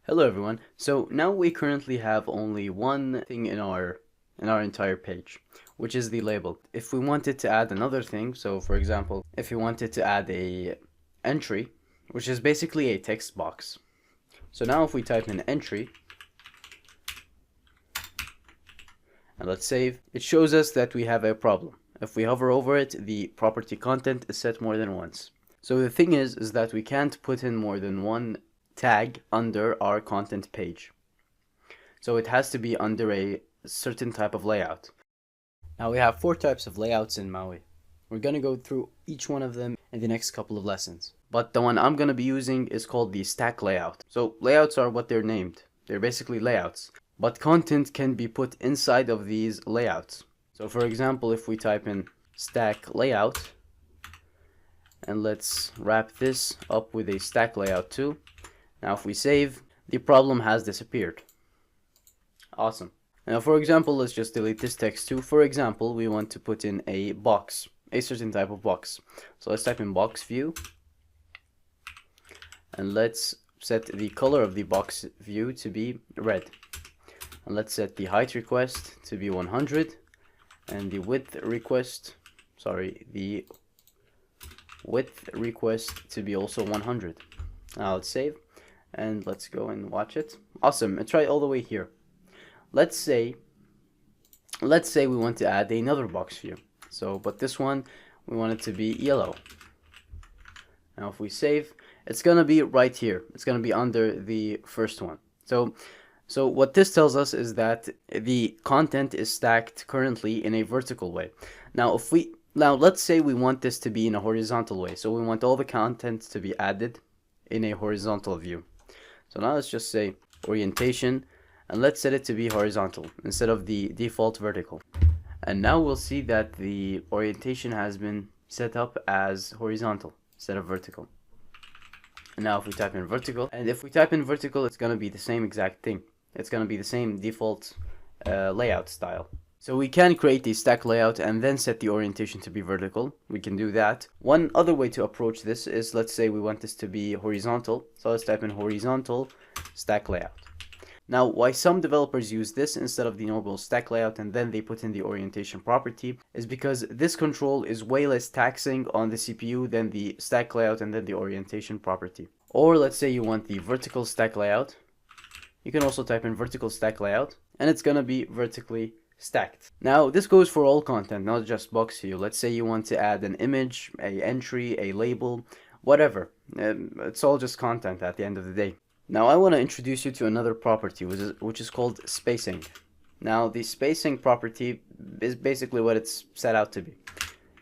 Hello everyone. So now we currently have only one thing in our entire page, which is the label. If we wanted to add another thing, so for example, if we wanted to add a entry, which is basically a text box. So now if we type in entry and let's save, it shows us that we have a problem. If we hover over it, the property content is set more than once. So the thing is that we can't put in more than one tag under our content page. So it has to be under a certain type of layout. Now we have 4 types of layouts in MAUI. We're going to go through each one of them in the next couple of lessons. But the one I'm going to be using is called the stack layout. So layouts are what they're named. They're basically layouts. But content can be put inside of these layouts. So for example, if we type in stack layout, and let's wrap this up with a stack layout too. Now if we save, the problem has disappeared. Awesome. Now for example, let's just delete this text too. For example, we want to put in a box, a certain type of box. So let's type in box view. And let's set the color of the box view to be red. And let's set the height request to be 100. And the width request to be also 100. Now let's save. And let's go and watch it. Awesome. It's right all the way here. Let's say we want to add another box view. But this one we want it to be yellow. Now if we save, it's gonna be right here. It's gonna be under the first one. So what this tells us is that the content is stacked currently in a vertical way. Now let's say we want this to be in a horizontal way. So we want all the content to be added in a horizontal view. So now let's just say orientation, and let's set it to be horizontal instead of the default vertical. And now we'll see that the orientation has been set up as horizontal instead of vertical. And now if we type in vertical, it's going to be the same exact thing. It's going to be the same default layout style. So we can create the stack layout and then set the orientation to be vertical. We can do that. One other way to approach this is, let's say we want this to be horizontal. So let's type in horizontal stack layout. Now, why some developers use this instead of the normal stack layout and then they put in the orientation property is because this control is way less taxing on the CPU than the stack layout and then the orientation property. Or let's say you want the vertical stack layout. You can also type in vertical stack layout and it's going to be vertically stacked. Now this goes for all content, not just box view. Let's say you want to add an image, a entry, a label, whatever. It's all just content at the end of the day. Now I want to introduce you to another property which is called spacing. Now the spacing property is basically what it's set out to be.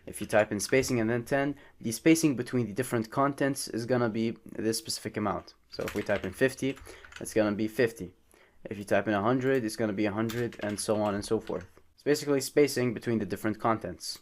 If you type in spacing and then 10, the spacing between the different contents is gonna be this specific amount. So if we type in 50, it's gonna be 50. If you type in 100, it's going to be 100, and so on and so forth. It's basically spacing between the different contents.